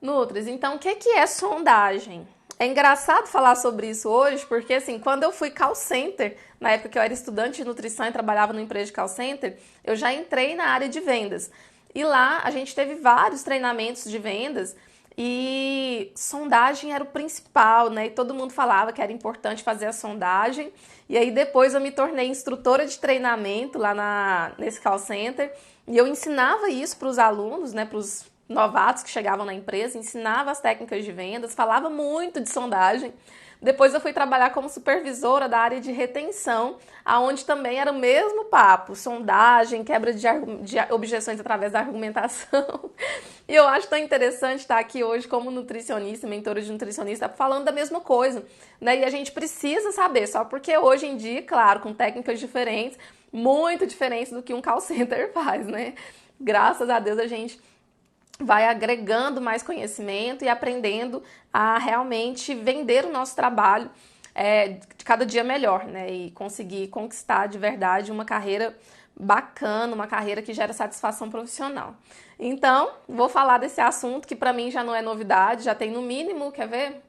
Nutris, então o que que é sondagem? É engraçado falar sobre isso hoje, porque assim, quando eu fui call center, na época que eu era estudante de nutrição e trabalhava numa empresa de call center, eu já entrei na área de vendas. E lá a gente teve vários treinamentos de vendas e sondagem era o principal, né? E todo mundo falava que era importante fazer a sondagem. E aí depois eu me tornei instrutora de treinamento lá nesse call center e eu ensinava isso para os alunos, né? Para os novatos que chegavam na empresa, ensinava as técnicas de vendas, falava muito de sondagem. Depois eu fui trabalhar como supervisora da área de retenção, aonde também era o mesmo papo, sondagem, quebra de objeções através da argumentação. E eu acho tão interessante estar aqui hoje como nutricionista, mentora de nutricionista, falando da mesma coisa, né? E a gente precisa saber, só porque hoje em dia, claro, com técnicas diferentes, muito diferentes do que um call center faz, né? Graças a Deus a gente vai agregando mais conhecimento e aprendendo a realmente vender o nosso trabalho de cada dia melhor, né? E conseguir conquistar de verdade uma carreira bacana, uma carreira que gera satisfação profissional. Então, vou falar desse assunto que para mim já não é novidade, já tem no mínimo, quer ver?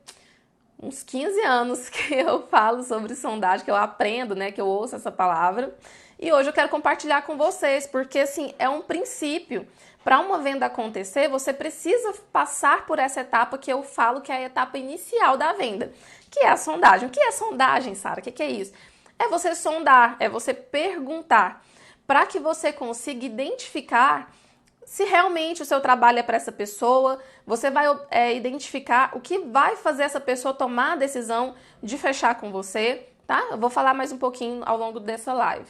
Uns 15 anos que eu falo sobre sondagem, que eu aprendo, né, que eu ouço essa palavra. E hoje eu quero compartilhar com vocês, porque assim, é um princípio. Para uma venda acontecer, você precisa passar por essa etapa que eu falo que é a etapa inicial da venda, que é a sondagem. O que é sondagem, Sara? O que é isso? É você sondar, é você perguntar, para que você consiga identificar se realmente o seu trabalho é para essa pessoa, você vai identificar o que vai fazer essa pessoa tomar a decisão de fechar com você, tá? Eu vou falar mais um pouquinho ao longo dessa live.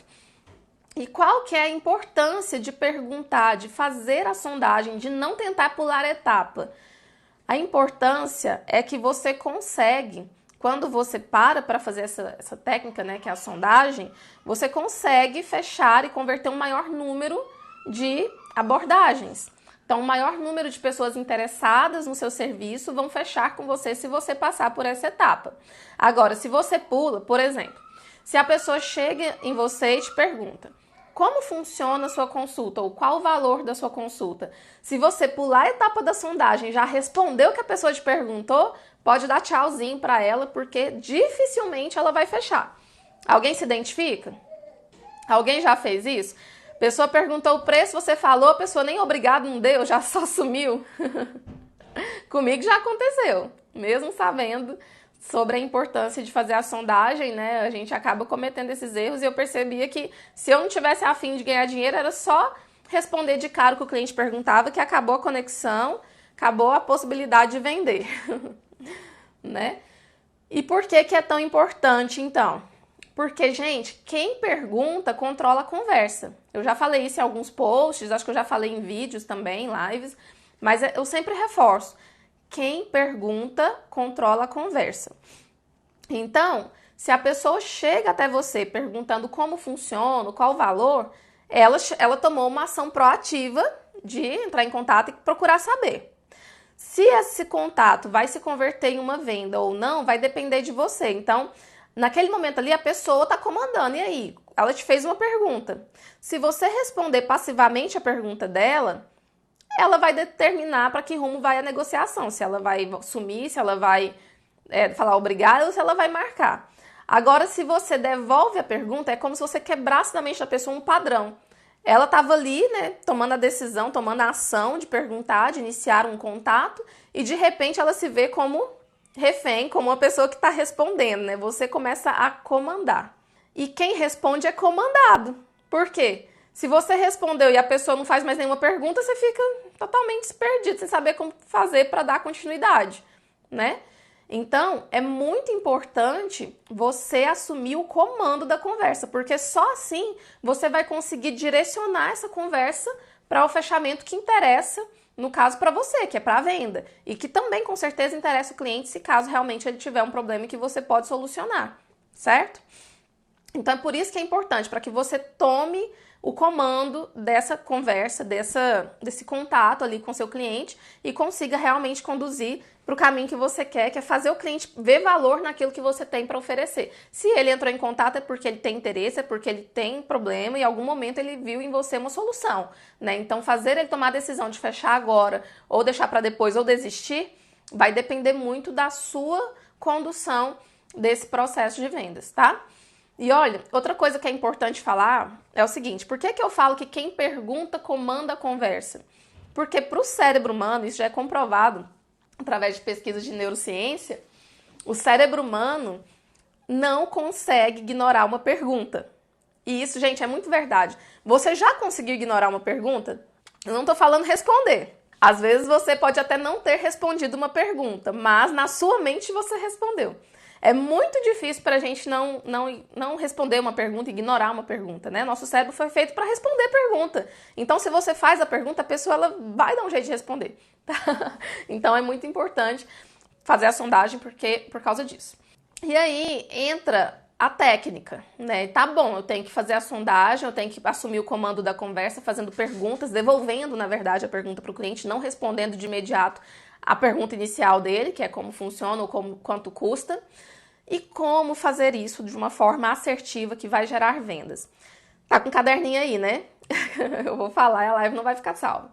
E qual que é a importância de perguntar, de fazer a sondagem, de não tentar pular etapa? A importância é que você consegue, quando você para fazer essa técnica, né, que é a sondagem, você consegue fechar e converter um maior número de abordagens. Então, o maior número de pessoas interessadas no seu serviço vão fechar com você se você passar por essa etapa. Agora, se você pula, por exemplo, se a pessoa chega em você e te pergunta como funciona a sua consulta ou qual o valor da sua consulta, se você pular a etapa da sondagem e já respondeu o que a pessoa te perguntou, pode dar tchauzinho para ela, porque dificilmente ela vai fechar. Alguém se identifica? Alguém já fez isso? A pessoa perguntou o preço, você falou, a pessoa nem obrigado não deu, já só sumiu. Comigo já aconteceu, mesmo sabendo sobre a importância de fazer a sondagem, né? A gente acaba cometendo esses erros e eu percebia que se eu não tivesse a fim de ganhar dinheiro, era só responder de cara o que o cliente perguntava, que acabou a conexão, acabou a possibilidade de vender, né? E por que que é tão importante, então? Porque, gente, quem pergunta controla a conversa. Eu já falei isso em alguns posts, acho que eu já falei em vídeos também, lives, mas eu sempre reforço. Quem pergunta controla a conversa. Então, se a pessoa chega até você perguntando como funciona, qual o valor, ela tomou uma ação proativa de entrar em contato e procurar saber. Se esse contato vai se converter em uma venda ou não, vai depender de você. Então, naquele momento ali, a pessoa está comandando. E aí? Ela te fez uma pergunta. Se você responder passivamente a pergunta dela, ela vai determinar para que rumo vai a negociação. Se ela vai sumir, se ela vai falar obrigado ou se ela vai marcar. Agora, se você devolve a pergunta, é como se você quebrasse na mente da pessoa um padrão. Ela estava ali, né, tomando a decisão, tomando a ação de perguntar, de iniciar um contato, e de repente ela se vê como refém, como uma pessoa que está respondendo, né? Você começa a comandar. E quem responde é comandado. Por quê? Se você respondeu e a pessoa não faz mais nenhuma pergunta, você fica totalmente perdido, sem saber como fazer para dar continuidade, né? Então, é muito importante você assumir o comando da conversa, porque só assim você vai conseguir direcionar essa conversa para o fechamento que interessa, no caso para você, que é para a venda, e que também com certeza interessa o cliente se caso realmente ele tiver um problema que você pode solucionar, certo? Então, é por isso que é importante, para que você tome o comando dessa conversa, desse contato ali com seu cliente e consiga realmente conduzir para o caminho que você quer, que é fazer o cliente ver valor naquilo que você tem para oferecer. Se ele entrou em contato é porque ele tem interesse, é porque ele tem problema e em algum momento ele viu em você uma solução, né? Então fazer ele tomar a decisão de fechar agora ou deixar para depois ou desistir vai depender muito da sua condução desse processo de vendas, tá? E olha, outra coisa que é importante falar é o seguinte, por que eu falo que quem pergunta comanda a conversa? Porque para o cérebro humano, isso já é comprovado através de pesquisas de neurociência, o cérebro humano não consegue ignorar uma pergunta. E isso, gente, é muito verdade. Você já conseguiu ignorar uma pergunta? Eu não estou falando responder. Às vezes você pode até não ter respondido uma pergunta, mas na sua mente você respondeu. É muito difícil para a gente não responder uma pergunta, ignorar uma pergunta, né? Nosso cérebro foi feito para responder pergunta. Então, se você faz a pergunta, a pessoa ela vai dar um jeito de responder. Tá? Então, é muito importante fazer a sondagem por causa disso. E aí entra a técnica, né? Tá bom, eu tenho que fazer a sondagem, eu tenho que assumir o comando da conversa, fazendo perguntas, devolvendo, na verdade, a pergunta para o cliente, não respondendo de imediato a pergunta inicial dele, que é como funciona ou quanto custa, e como fazer isso de uma forma assertiva que vai gerar vendas. Tá com caderninho aí, né? Eu vou falar e a live não vai ficar salva.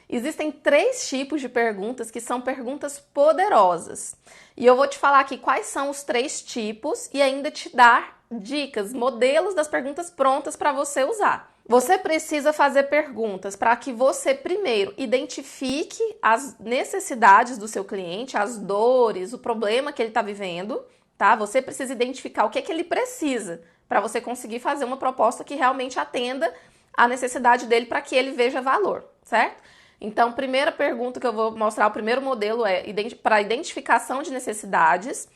Existem 3 tipos de perguntas que são perguntas poderosas. E eu vou te falar aqui quais são os 3 tipos e ainda te dar dicas, modelos das perguntas prontas para você usar. Você precisa fazer perguntas para que você, primeiro, identifique as necessidades do seu cliente, as dores, o problema que ele está vivendo, tá? Você precisa identificar o que é que ele precisa para você conseguir fazer uma proposta que realmente atenda à necessidade dele para que ele veja valor, certo? Então, primeira pergunta que eu vou mostrar, o primeiro modelo é para identificação de necessidades.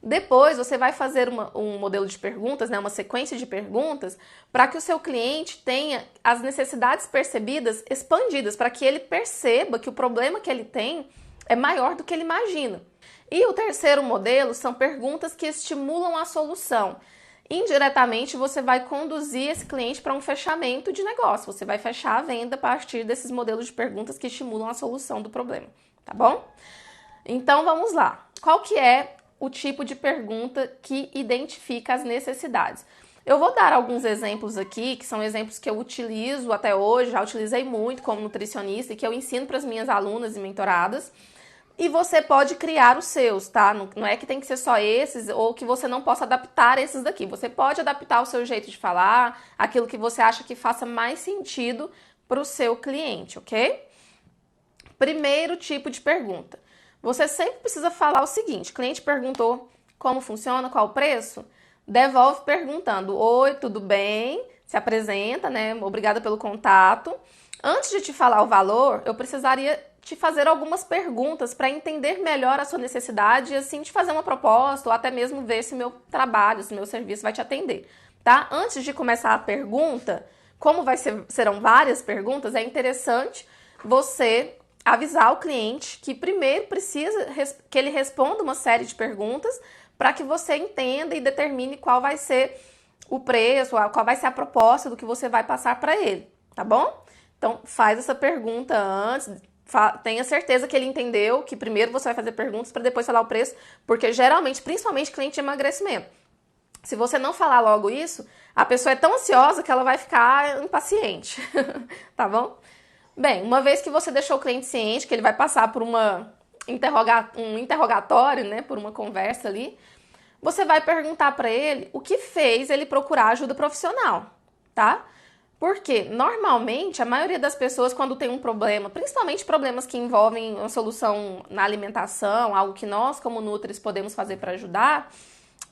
Depois, você vai fazer um modelo de perguntas, né, uma sequência de perguntas, para que o seu cliente tenha as necessidades percebidas expandidas, para que ele perceba que o problema que ele tem é maior do que ele imagina. E o terceiro modelo são perguntas que estimulam a solução. Indiretamente, você vai conduzir esse cliente para um fechamento de negócio. Você vai fechar a venda a partir desses modelos de perguntas que estimulam a solução do problema, tá bom? Então, vamos lá. Qual que é o tipo de pergunta que identifica as necessidades? Eu vou dar alguns exemplos aqui, que são exemplos que eu utilizo até hoje, já utilizei muito como nutricionista e que eu ensino para as minhas alunas e mentoradas. E você pode criar os seus, tá? Não é que tem que ser só esses ou que você não possa adaptar esses daqui. Você pode adaptar o seu jeito de falar, aquilo que você acha que faça mais sentido para o seu cliente, ok? Primeiro tipo de pergunta. Você sempre precisa falar o seguinte: cliente perguntou como funciona, qual o preço? Devolve perguntando: oi, tudo bem? Se apresenta, né? Obrigada pelo contato. Antes de te falar o valor, eu precisaria te fazer algumas perguntas para entender melhor a sua necessidade e assim te fazer uma proposta ou até mesmo ver se meu trabalho, se meu serviço vai te atender, tá? Antes de começar a pergunta, como serão várias perguntas, é interessante você avisar o cliente que primeiro precisa que ele responda uma série de perguntas para que você entenda e determine qual vai ser o preço, qual vai ser a proposta do que você vai passar para ele, tá bom? Então, faz essa pergunta antes, tenha certeza que ele entendeu que primeiro você vai fazer perguntas para depois falar o preço, porque geralmente, principalmente cliente de emagrecimento, se você não falar logo isso, a pessoa é tão ansiosa que ela vai ficar impaciente, tá bom? Bem, uma vez que você deixou o cliente ciente que ele vai passar por um interrogatório, né, por uma conversa ali, você vai perguntar para ele o que fez ele procurar ajuda profissional, tá? Porque, normalmente, a maioria das pessoas, quando tem um problema, principalmente problemas que envolvem uma solução na alimentação, algo que nós, como Nutris, podemos fazer para ajudar,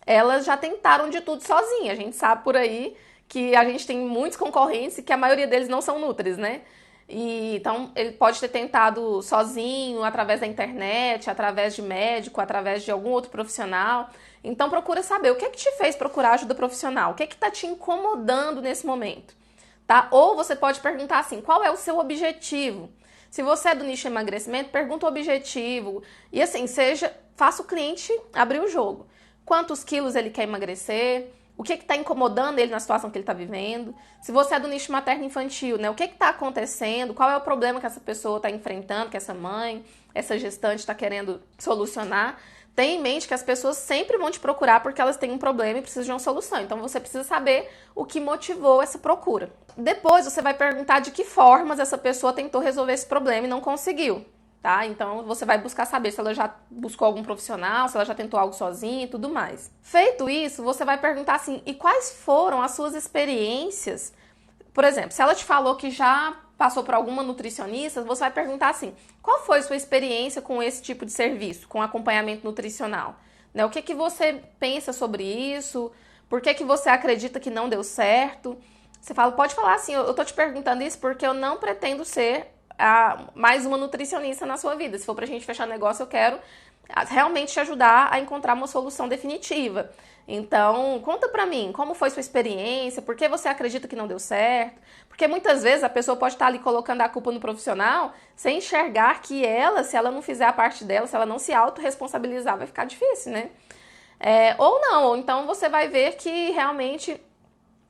elas já tentaram de tudo sozinha. A gente sabe por aí que a gente tem muitos concorrentes e que a maioria deles não são Nutris, né? Então, ele pode ter tentado sozinho, através da internet, através de médico, através de algum outro profissional. Então, procura saber o que é que te fez procurar ajuda profissional, o que é que está te incomodando nesse momento, tá? Ou você pode perguntar assim, qual é o seu objetivo? Se você é do nicho de emagrecimento, pergunta o objetivo. E assim, faça o cliente abrir o jogo. Quantos quilos ele quer emagrecer? o que está incomodando ele na situação que ele está vivendo. Se você é do nicho materno-infantil, né? O que está acontecendo, qual é o problema que essa pessoa está enfrentando, que essa mãe, essa gestante está querendo solucionar. Tenha em mente que as pessoas sempre vão te procurar porque elas têm um problema e precisam de uma solução. Então você precisa saber o que motivou essa procura. Depois você vai perguntar de que formas essa pessoa tentou resolver esse problema e não conseguiu. Tá? Então você vai buscar saber se ela já buscou algum profissional, se ela já tentou algo sozinha e tudo mais. Feito isso, você vai perguntar assim, e quais foram as suas experiências? Por exemplo, se ela te falou que já passou por alguma nutricionista, você vai perguntar assim, qual foi a sua experiência com esse tipo de serviço, com acompanhamento nutricional? Né? O que que você pensa sobre isso? Por que que você acredita que não deu certo? Você fala, pode falar assim, eu tô te perguntando isso porque eu não pretendo ser mais uma nutricionista na sua vida. Se for pra gente fechar negócio, eu quero realmente te ajudar a encontrar uma solução definitiva. Então, conta pra mim, como foi sua experiência, por que você acredita que não deu certo? Porque muitas vezes a pessoa pode estar ali colocando a culpa no profissional sem enxergar que ela, se ela não fizer a parte dela, se ela não se autorresponsabilizar, vai ficar difícil, né? Ou não, ou então você vai ver que realmente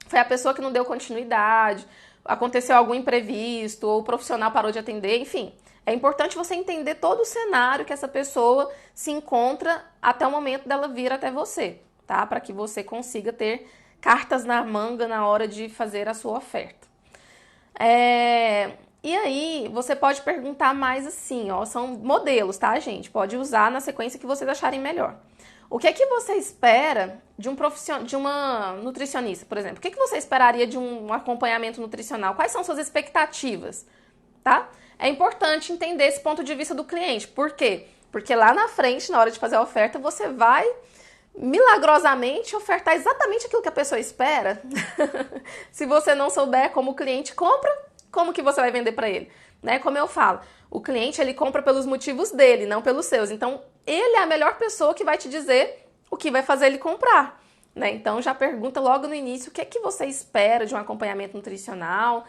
foi a pessoa que não deu continuidade, aconteceu algum imprevisto, ou o profissional parou de atender, enfim. É importante você entender todo o cenário que essa pessoa se encontra até o momento dela vir até você, tá? Para que você consiga ter cartas na manga na hora de fazer a sua oferta. E aí, você pode perguntar mais assim, ó, são modelos, tá, gente? Pode usar na sequência que vocês acharem melhor. O que é que você espera de uma nutricionista, por exemplo? O que é que você esperaria de um acompanhamento nutricional? Quais são suas expectativas, tá? É importante entender esse ponto de vista do cliente. Por quê? Porque lá na frente, na hora de fazer a oferta, você vai milagrosamente ofertar exatamente aquilo que a pessoa espera. Se você não souber como o cliente compra, como que você vai vender para ele? Né? Como eu falo, o cliente ele compra pelos motivos dele, não pelos seus. Então, ele é a melhor pessoa que vai te dizer o que vai fazer ele comprar. Né? Então, já pergunta logo no início o que é que você espera de um acompanhamento nutricional,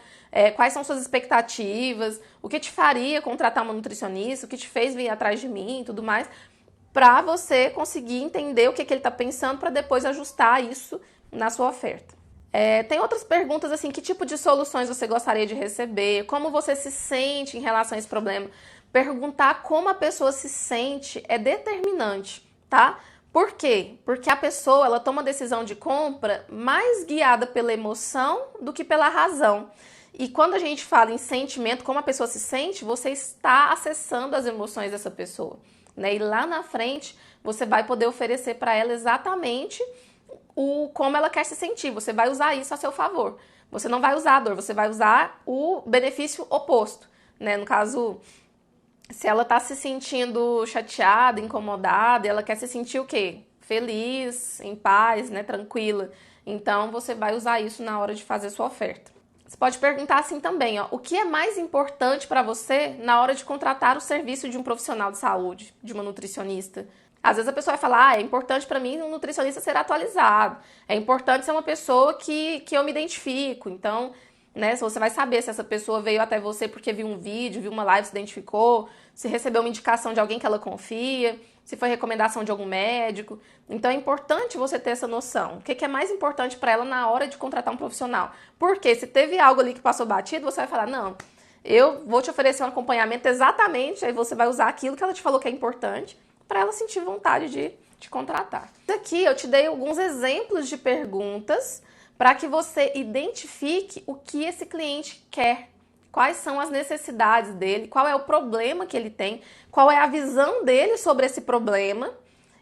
quais são suas expectativas, o que te faria contratar uma nutricionista, o que te fez vir atrás de mim e tudo mais, para você conseguir entender o que ele está pensando para depois ajustar isso na sua oferta. Tem outras perguntas assim, que tipo de soluções você gostaria de receber, como você se sente em relação a esse problema. Perguntar como a pessoa se sente é determinante, tá? Por quê? Porque a pessoa ela toma decisão de compra mais guiada pela emoção do que pela razão. E quando a gente fala em sentimento, como a pessoa se sente, você está acessando as emoções dessa pessoa. Né? E lá na frente, você vai poder oferecer para ela exatamente como ela quer se sentir. Você vai usar isso a seu favor. Você não vai usar a dor, você vai usar o benefício oposto. Né? No caso, se ela está se sentindo chateada, incomodada, ela quer se sentir o quê? Feliz, em paz, né? Tranquila. Então, você vai usar isso na hora de fazer sua oferta. Você pode perguntar assim também, ó, o que é mais importante para você na hora de contratar o serviço de um profissional de saúde, de uma nutricionista? Às vezes a pessoa vai falar, é importante para mim um nutricionista ser atualizado, é importante ser uma pessoa que eu me identifico. Então, né, você vai saber se essa pessoa veio até você porque viu um vídeo, viu uma live, se identificou, se recebeu uma indicação de alguém que ela confia, se foi recomendação de algum médico. Então é importante você ter essa noção. O que é mais importante para ela na hora de contratar um profissional? Porque se teve algo ali que passou batido, você vai falar, não, eu vou te oferecer um acompanhamento exatamente, aí você vai usar aquilo que ela te falou que é importante para ela sentir vontade de te contratar. Aqui eu te dei alguns exemplos de perguntas para que você identifique o que esse cliente quer, quais são as necessidades dele, qual é o problema que ele tem, qual é a visão dele sobre esse problema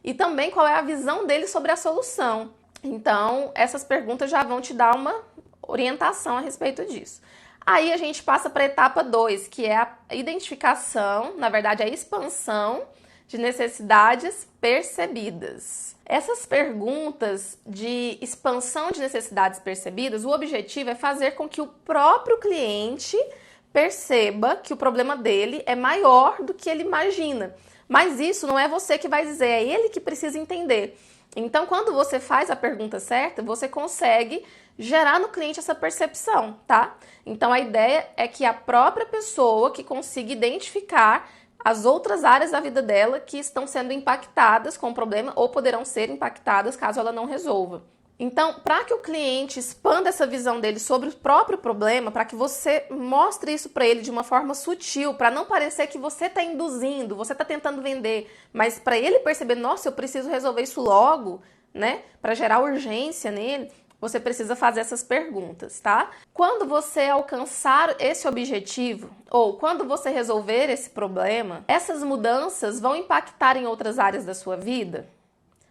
e também qual é a visão dele sobre a solução. Então, essas perguntas já vão te dar uma orientação a respeito disso. Aí a gente passa para a etapa 2, que é a identificação, na verdade a expansão de necessidades percebidas. Essas perguntas de expansão de necessidades percebidas, o objetivo é fazer com que o próprio cliente perceba que o problema dele é maior do que ele imagina. Mas isso não é você que vai dizer, é ele que precisa entender. Então, quando você faz a pergunta certa, você consegue gerar no cliente essa percepção, tá? Então, a ideia é que a própria pessoa que consiga identificar as outras áreas da vida dela que estão sendo impactadas com o problema ou poderão ser impactadas caso ela não resolva, Então, para que o cliente expanda essa visão dele sobre o próprio problema, para que você mostre isso para ele de uma forma sutil, para não parecer que você está induzindo, você está tentando vender, mas para ele perceber, nossa, eu preciso resolver isso logo, né? Para gerar urgência nele, você precisa fazer essas perguntas, tá? Quando você alcançar esse objetivo, ou quando você resolver esse problema, essas mudanças vão impactar em outras áreas da sua vida?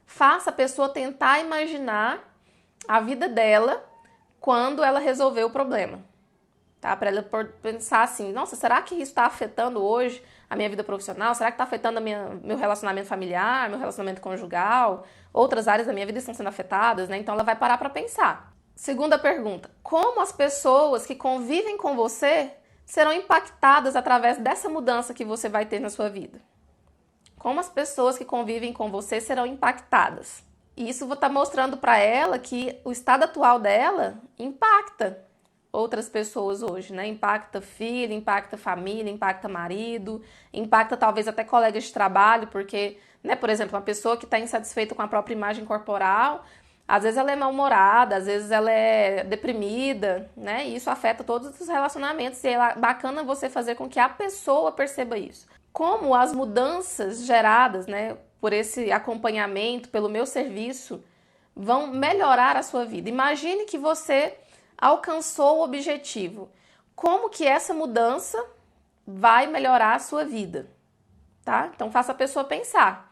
Faça a pessoa tentar imaginar a vida dela quando ela resolveu o problema, tá? Para ela pensar assim, nossa, será que isso está afetando hoje a minha vida profissional? Será que está afetando meu relacionamento familiar, meu relacionamento conjugal? Outras áreas da minha vida estão sendo afetadas, né? Então ela vai parar para pensar. Segunda pergunta, como as pessoas que convivem com você serão impactadas através dessa mudança que você vai ter na sua vida? Como as pessoas que convivem com você serão impactadas? E isso vou estar mostrando para ela que o estado atual dela impacta outras pessoas hoje, né? Impacta filho, impacta família, impacta marido, impacta talvez até colegas de trabalho, porque, né, por exemplo, uma pessoa que está insatisfeita com a própria imagem corporal, às vezes ela é mal-humorada, às vezes ela é deprimida, né? E isso afeta todos os relacionamentos e é bacana você fazer com que a pessoa perceba isso. Como as mudanças geradas, né, por esse acompanhamento, pelo meu serviço, vão melhorar a sua vida. Imagine que você alcançou o objetivo. Como que essa mudança vai melhorar a sua vida? Tá? Então faça a pessoa pensar.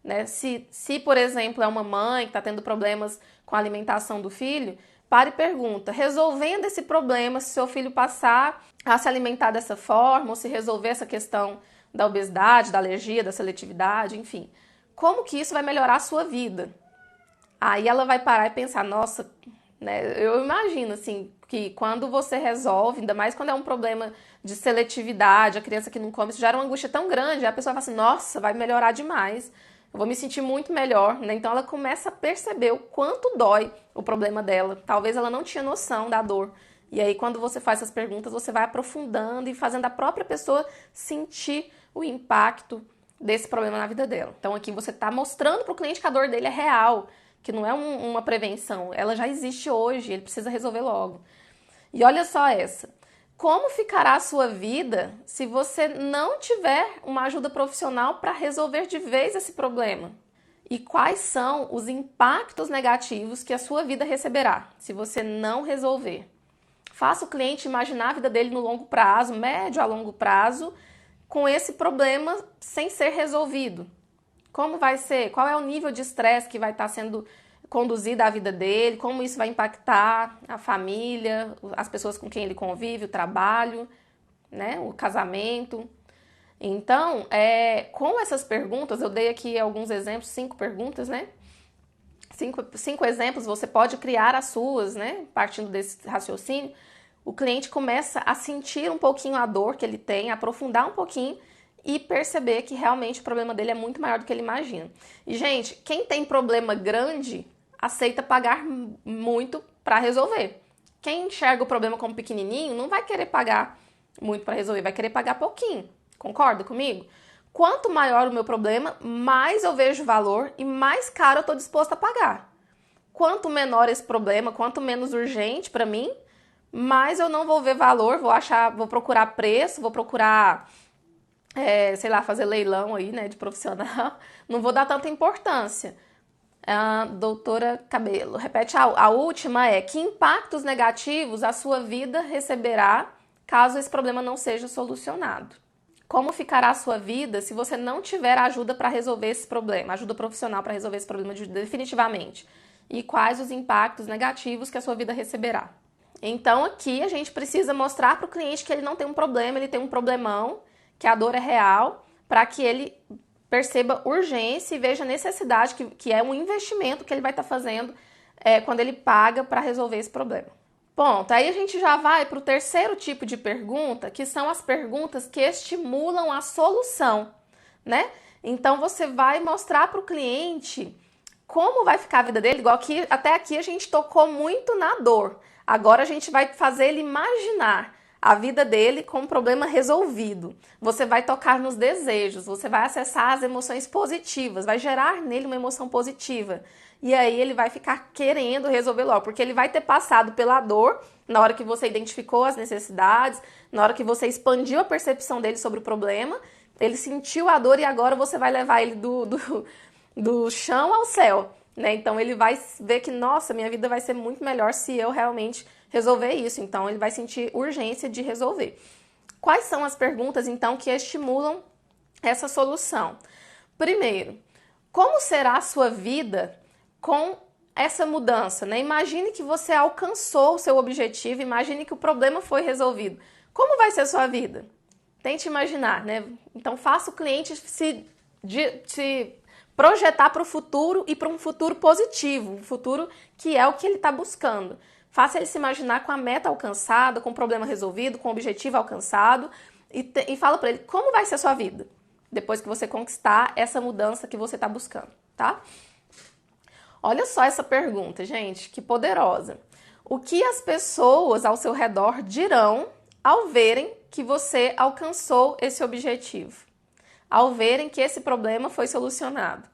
Né? Se, por exemplo, é uma mãe que está tendo problemas com a alimentação do filho, pare e pergunta, resolvendo esse problema, se seu filho passar a se alimentar dessa forma, ou se resolver essa questão da obesidade, da alergia, da seletividade, enfim, como que isso vai melhorar a sua vida? Aí ela vai parar e pensar, nossa, né, eu imagino assim, que quando você resolve, ainda mais quando é um problema de seletividade, a criança que não come, isso gera uma angústia tão grande, a pessoa fala assim, nossa, vai melhorar demais, eu vou me sentir muito melhor, né? Então ela começa a perceber o quanto dói o problema dela. Talvez ela não tinha noção da dor. E aí quando você faz essas perguntas, você vai aprofundando e fazendo a própria pessoa sentir o impacto desse problema na vida dela. Então aqui você está mostrando para o cliente que a dor dele é real, que não é uma prevenção, ela já existe hoje, ele precisa resolver logo. E olha só essa. Como ficará a sua vida se você não tiver uma ajuda profissional para resolver de vez esse problema? E quais são os impactos negativos que a sua vida receberá se você não resolver? Faça o cliente imaginar a vida dele no longo prazo, médio a longo prazo, com esse problema sem ser resolvido. Como vai ser? Qual é o nível de estresse que vai estar sendo conduzido à vida dele? Como isso vai impactar a família, as pessoas com quem ele convive, o trabalho, né? O casamento. Então, com essas perguntas, eu dei aqui alguns exemplos, 5 perguntas, né? Cinco exemplos, você pode criar as suas, né? Partindo desse raciocínio. O cliente começa a sentir um pouquinho a dor que ele tem, aprofundar um pouquinho e perceber que realmente o problema dele é muito maior do que ele imagina. E, gente, quem tem problema grande aceita pagar muito para resolver. Quem enxerga o problema como pequenininho não vai querer pagar muito para resolver, vai querer pagar pouquinho. Concorda comigo? Quanto maior o meu problema, mais eu vejo valor e mais caro eu estou disposto a pagar. Quanto menor esse problema, quanto menos urgente para mim, mais eu não vou ver valor, vou procurar preço, vou procurar, sei lá, fazer leilão aí, né, de profissional. Não vou dar tanta importância. Doutora Cabelo, repete a última que impactos negativos a sua vida receberá caso esse problema não seja solucionado? Como ficará a sua vida se você não tiver ajuda para resolver esse problema, ajuda profissional para resolver esse problema definitivamente? E quais os impactos negativos que a sua vida receberá? Então aqui a gente precisa mostrar para o cliente que ele não tem um problema, ele tem um problemão, que a dor é real, para que ele perceba urgência e veja necessidade, que é um investimento que ele vai estar fazendo quando ele paga para resolver esse problema. Ponto. Aí a gente já vai para o terceiro tipo de pergunta, que são as perguntas que estimulam a solução, né? Então você vai mostrar para o cliente como vai ficar a vida dele, igual que até aqui a gente tocou muito na dor. Agora a gente vai fazer ele imaginar a vida dele com um problema resolvido. Você vai tocar nos desejos, você vai acessar as emoções positivas, vai gerar nele uma emoção positiva. E aí ele vai ficar querendo resolver logo, porque ele vai ter passado pela dor na hora que você identificou as necessidades, na hora que você expandiu a percepção dele sobre o problema, ele sentiu a dor e agora você vai levar ele do chão ao céu, né? Então ele vai ver que, nossa, minha vida vai ser muito melhor se eu realmente resolver isso. Então ele vai sentir urgência de resolver. Quais são as perguntas, então, que estimulam essa solução? Primeiro, como será a sua vida com essa mudança, né? Imagine que você alcançou o seu objetivo, imagine que o problema foi resolvido. Como vai ser a sua vida? Tente imaginar, né? Então faça o cliente se projetar para o futuro e para um futuro positivo, um futuro que é o que ele está buscando. Faça ele se imaginar com a meta alcançada, com o problema resolvido, com o objetivo alcançado e fala para ele como vai ser a sua vida depois que você conquistar essa mudança que você está buscando, tá? Olha só essa pergunta, gente, que poderosa. O que as pessoas ao seu redor dirão ao verem que você alcançou esse objetivo? Ao verem que esse problema foi solucionado?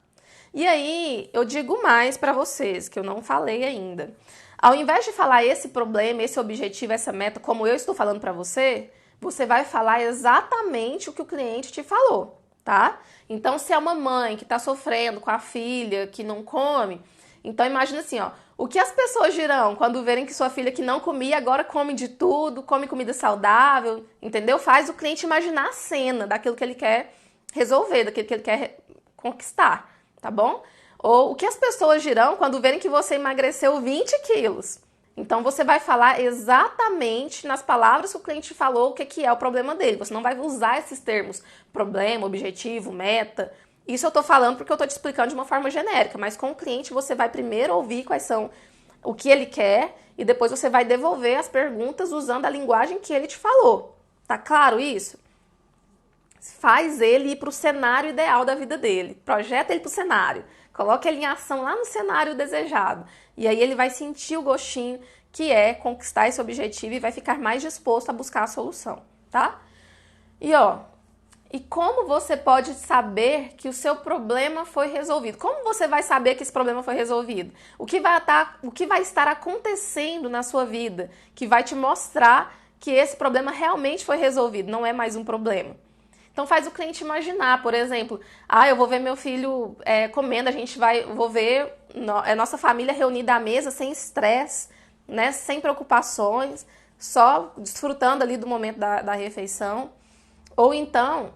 E aí, eu digo mais para vocês, que eu não falei ainda. Ao invés de falar esse problema, esse objetivo, essa meta, como eu estou falando para você, você vai falar exatamente o que o cliente te falou, tá? Então, se é uma mãe que está sofrendo com a filha que não come, então imagina assim, ó, o que as pessoas dirão quando verem que sua filha que não comia agora come de tudo, come comida saudável, entendeu? Faz o cliente imaginar a cena daquilo que ele quer resolver, daquilo que ele quer conquistar, tá bom? Ou o que as pessoas dirão quando verem que você emagreceu 20 quilos. Então você vai falar exatamente nas palavras que o cliente falou o que é o problema dele. Você não vai usar esses termos, problema, objetivo, meta. Isso eu tô falando porque eu tô te explicando de uma forma genérica, mas com o cliente você vai primeiro ouvir quais são o que ele quer e depois você vai devolver as perguntas usando a linguagem que ele te falou. Tá claro isso? Faz ele ir pro cenário ideal da vida dele. Projeta ele pro cenário. Coloca ele em ação lá no cenário desejado. E aí ele vai sentir o gostinho que é conquistar esse objetivo e vai ficar mais disposto a buscar a solução, tá? E como você pode saber que o seu problema foi resolvido? Como você vai saber que esse problema foi resolvido? O que vai estar acontecendo na sua vida que vai te mostrar que esse problema realmente foi resolvido, não é mais um problema? Então faz o cliente imaginar, por exemplo, eu vou ver meu filho comendo, vou ver nossa família reunida à mesa sem estresse, né, sem preocupações, só desfrutando ali do momento da refeição. Ou então,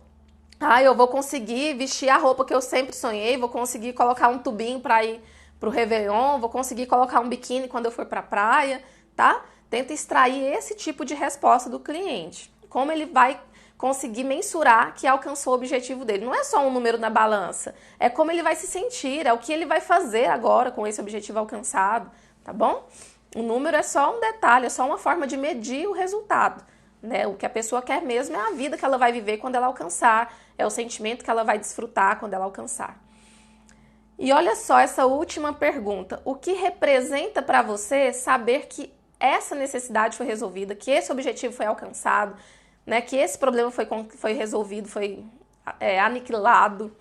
eu vou conseguir vestir a roupa que eu sempre sonhei, vou conseguir colocar um tubinho para ir pro Réveillon, vou conseguir colocar um biquíni quando eu for pra praia, tá? Tenta extrair esse tipo de resposta do cliente. Como ele vai conseguir mensurar que alcançou o objetivo dele. Não é só um número na balança, é como ele vai se sentir, é o que ele vai fazer agora com esse objetivo alcançado, tá bom? O número é só um detalhe, é só uma forma de medir o resultado, né? O que a pessoa quer mesmo é a vida que ela vai viver quando ela alcançar, é o sentimento que ela vai desfrutar quando ela alcançar. E olha só essa última pergunta, o que representa para você saber que essa necessidade foi resolvida, que esse objetivo foi alcançado, né, que esse problema foi resolvido, foi aniquilado?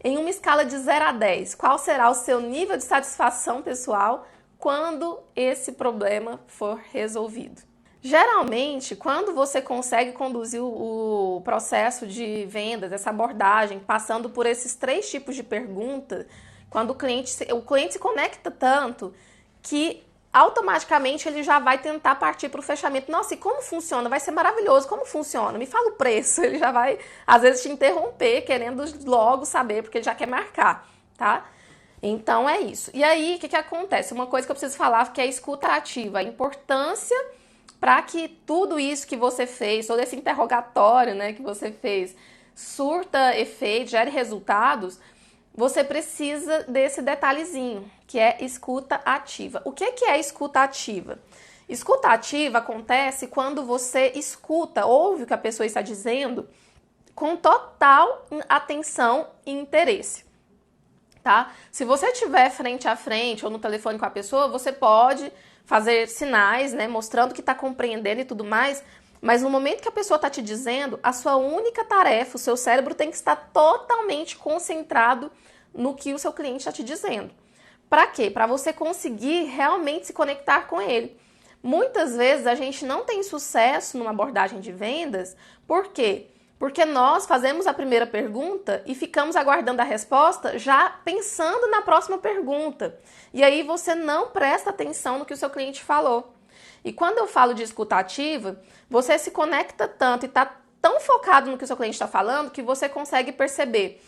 Em uma escala de 0 a 10, qual será o seu nível de satisfação pessoal quando esse problema for resolvido? Geralmente, quando você consegue conduzir o processo de vendas, essa abordagem, passando por esses 3 tipos de pergunta, quando o cliente se conecta tanto que automaticamente ele já vai tentar partir para o fechamento. Nossa, e como funciona? Vai ser maravilhoso. Como funciona? Me fala o preço. Ele já vai, às vezes, te interromper, querendo logo saber, porque ele já quer marcar, tá? Então, é isso. E aí, o que acontece? Uma coisa que eu preciso falar que é a escuta ativa. A importância para que tudo isso que você fez, todo esse interrogatório, né, que você fez, surta efeito, gere resultados, você precisa desse detalhezinho, que é escuta ativa. O que é escuta ativa? Escuta ativa acontece quando você escuta, ouve o que a pessoa está dizendo com total atenção e interesse, tá? Se você estiver frente a frente ou no telefone com a pessoa, você pode fazer sinais, né, mostrando que está compreendendo e tudo mais, Mas no momento que a pessoa está te dizendo, a sua única tarefa, o seu cérebro tem que estar totalmente concentrado no que o seu cliente está te dizendo. Para quê? Para você conseguir realmente se conectar com ele. Muitas vezes a gente não tem sucesso numa abordagem de vendas, por quê? Porque nós fazemos a primeira pergunta e ficamos aguardando a resposta já pensando na próxima pergunta. E aí você não presta atenção no que o seu cliente falou. E quando eu falo de escuta ativa, você se conecta tanto e está tão focado no que o seu cliente está falando que você consegue perceber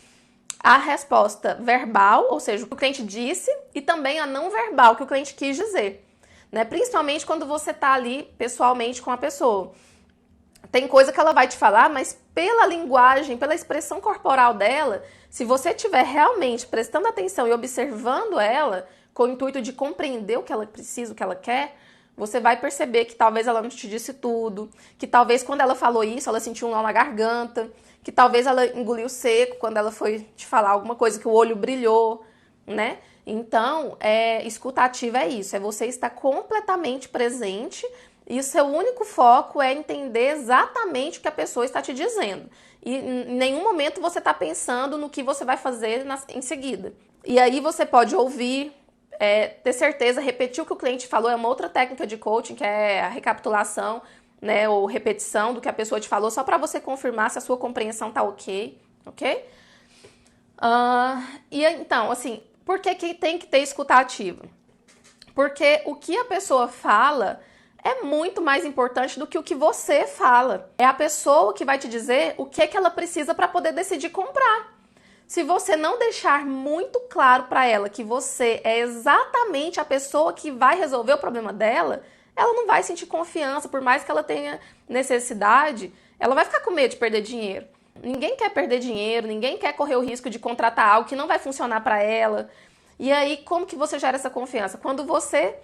a resposta verbal, ou seja, o que o cliente disse, e também a não verbal, o que o cliente quis dizer. Né? Principalmente quando você está ali pessoalmente com a pessoa. Tem coisa que ela vai te falar, mas pela linguagem, pela expressão corporal dela, se você estiver realmente prestando atenção e observando ela, com o intuito de compreender o que ela precisa, o que ela quer, você vai perceber que talvez ela não te disse tudo, que talvez quando ela falou isso, ela sentiu um nó na garganta, que talvez ela engoliu seco quando ela foi te falar alguma coisa, que o olho brilhou, né? Então, escuta ativa é isso, é você estar completamente presente e o seu único foco é entender exatamente o que a pessoa está te dizendo. E em nenhum momento você está pensando no que você vai fazer em seguida. E aí você pode ouvir, ter certeza, repetir o que o cliente falou, é uma outra técnica de coaching, que é a recapitulação, né, ou repetição do que a pessoa te falou, só para você confirmar se a sua compreensão tá ok? E então, assim, por que tem que ter escuta ativa? Porque o que a pessoa fala é muito mais importante do que o que você fala. É a pessoa que vai te dizer o que ela precisa para poder decidir comprar. Se você não deixar muito claro para ela que você é exatamente a pessoa que vai resolver o problema dela, ela não vai sentir confiança, por mais que ela tenha necessidade, ela vai ficar com medo de perder dinheiro. Ninguém quer perder dinheiro, ninguém quer correr o risco de contratar algo que não vai funcionar para ela. E aí, como que você gera essa confiança? Quando você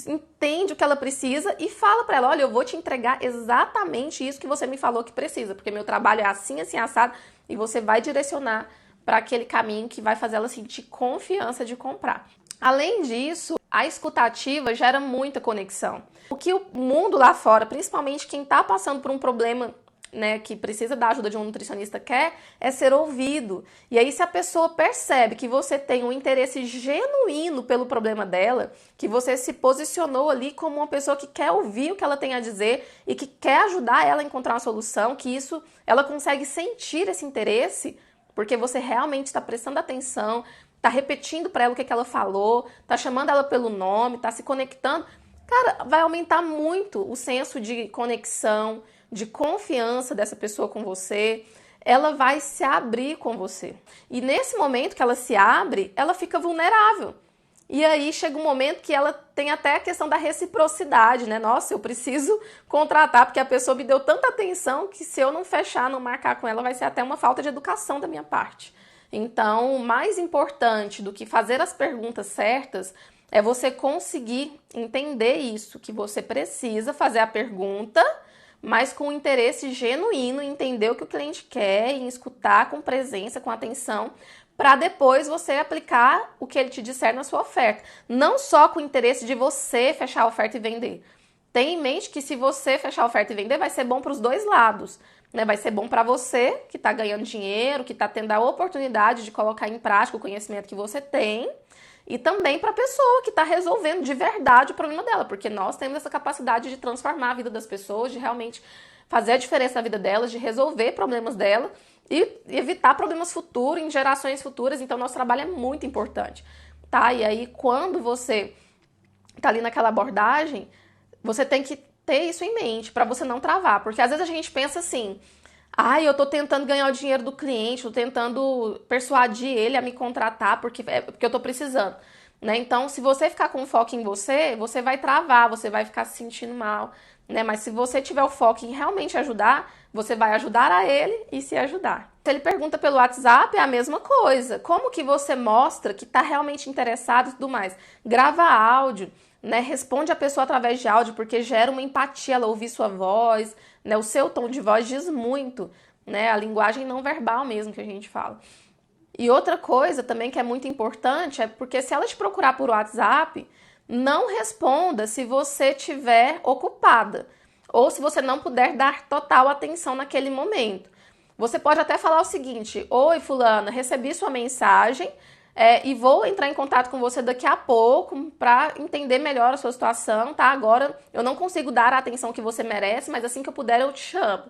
entende o que ela precisa e fala para ela, olha, eu vou te entregar exatamente isso que você me falou que precisa, porque meu trabalho é assim, assim, assado, e você vai direcionar para aquele caminho que vai fazer ela sentir confiança de comprar. Além disso, a escuta ativa gera muita conexão. O que o mundo lá fora, principalmente quem está passando por um problema, né, que precisa da ajuda de um nutricionista, quer é ser ouvido. E aí, se a pessoa percebe que você tem um interesse genuíno pelo problema dela, que você se posicionou ali como uma pessoa que quer ouvir o que ela tem a dizer e que quer ajudar ela a encontrar uma solução, que isso ela consegue sentir esse interesse, porque você realmente está prestando atenção, está repetindo para ela o que ela falou, está chamando ela pelo nome, está se conectando, cara, vai aumentar muito o senso de conexão, de confiança dessa pessoa com você, ela vai se abrir com você. E nesse momento que ela se abre, ela fica vulnerável. E aí chega um momento que ela tem até a questão da reciprocidade, né? Nossa, eu preciso contratar porque a pessoa me deu tanta atenção que se eu não fechar, não marcar com ela, vai ser até uma falta de educação da minha parte. Então, mais importante do que fazer as perguntas certas é você conseguir entender isso, que você precisa fazer a pergunta, mas com interesse genuíno em entender o que o cliente quer, em escutar com presença, com atenção, para depois você aplicar o que ele te disser na sua oferta. Não só com o interesse de você fechar a oferta e vender. Tenha em mente que se você fechar a oferta e vender, vai ser bom para os dois lados. Né? Vai ser bom para você, que está ganhando dinheiro, que está tendo a oportunidade de colocar em prática o conhecimento que você tem, e também para a pessoa que está resolvendo de verdade o problema dela, porque nós temos essa capacidade de transformar a vida das pessoas, de realmente fazer a diferença na vida delas, de resolver problemas dela e evitar problemas futuros, em gerações futuras. Então, nosso trabalho é muito importante, tá? E aí, quando você tá ali naquela abordagem, você tem que ter isso em mente, para você não travar, porque às vezes a gente pensa assim, eu tô tentando ganhar o dinheiro do cliente, tô tentando persuadir ele a me contratar porque eu tô precisando, né? Então, se você ficar com foco em você, você vai travar, você vai ficar se sentindo mal, né? Mas se você tiver o foco em realmente ajudar, você vai ajudar a ele e se ajudar. Se ele pergunta pelo WhatsApp, é a mesma coisa. Como que você mostra que tá realmente interessado e tudo mais? Grava áudio, né? Responde a pessoa através de áudio, porque gera uma empatia, ela ouvir sua voz, né? O seu tom de voz diz muito, né? A linguagem não verbal mesmo que a gente fala. E outra coisa também que é muito importante é porque se ela te procurar por WhatsApp, não responda se você estiver ocupada. ou se você não puder dar total atenção naquele momento. Você pode até falar o seguinte: oi, fulana, recebi sua mensagem e vou entrar em contato com você daqui a pouco para entender melhor a sua situação, tá? Agora eu não consigo dar a atenção que você merece, mas assim que eu puder eu te chamo,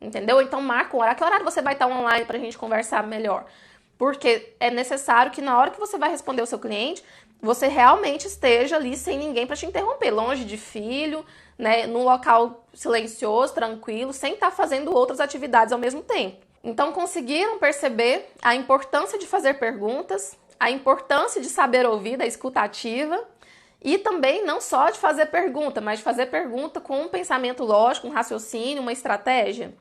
entendeu? Então marca um horário. Que horário você vai estar online pra gente conversar melhor? Porque é necessário que na hora que você vai responder o seu cliente, você realmente esteja ali sem ninguém para te interromper, longe de filho, né, num local silencioso, tranquilo, sem estar fazendo outras atividades ao mesmo tempo. Então, conseguiram perceber a importância de fazer perguntas, a importância de saber ouvir, da escuta ativa, e também não só de fazer pergunta, mas de fazer pergunta com um pensamento lógico, um raciocínio, uma estratégia?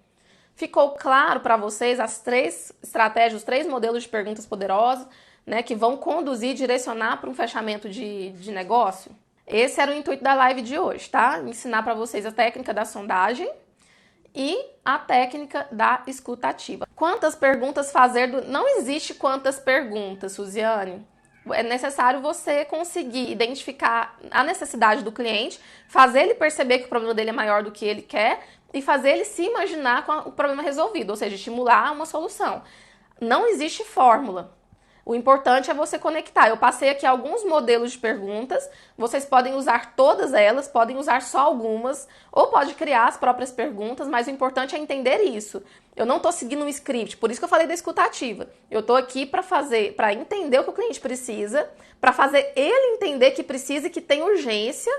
Ficou claro para vocês as 3 estratégias, os 3 modelos de perguntas poderosas, né, que vão conduzir e direcionar para um fechamento de negócio? Esse era o intuito da live de hoje, tá? Ensinar para vocês a técnica da sondagem e a técnica da escuta ativa. Quantas perguntas fazer? Não existe quantas perguntas, Suziane. É necessário você conseguir identificar a necessidade do cliente, fazer ele perceber que o problema dele é maior do que ele quer e fazer ele se imaginar com o problema resolvido, ou seja, estimular uma solução. Não existe fórmula. O importante é você conectar. Eu passei aqui alguns modelos de perguntas, vocês podem usar todas elas, podem usar só algumas, ou pode criar as próprias perguntas, mas o importante é entender isso. Eu não estou seguindo um script, por isso que eu falei da escuta ativa. Eu estou aqui para entender o que o cliente precisa, para fazer ele entender que precisa e que tem urgência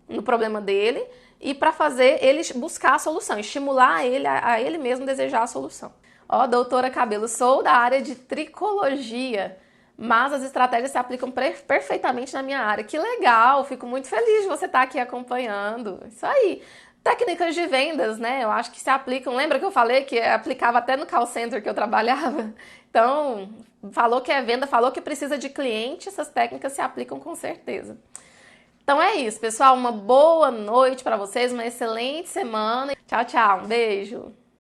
no problema dele, e para fazer ele buscar a solução, estimular ele a ele mesmo desejar a solução. Ó, doutora Cabelo, sou da área de tricologia, mas as estratégias se aplicam perfeitamente na minha área. Que legal, fico muito feliz de você estar aqui acompanhando. Isso aí. Técnicas de vendas, né? Eu acho que se aplicam. Lembra que eu falei que aplicava até no call center que eu trabalhava? Então, falou que é venda, falou que precisa de cliente, essas técnicas se aplicam com certeza. Então é isso, pessoal. Uma boa noite para vocês, uma excelente semana. Tchau, tchau. Um beijo.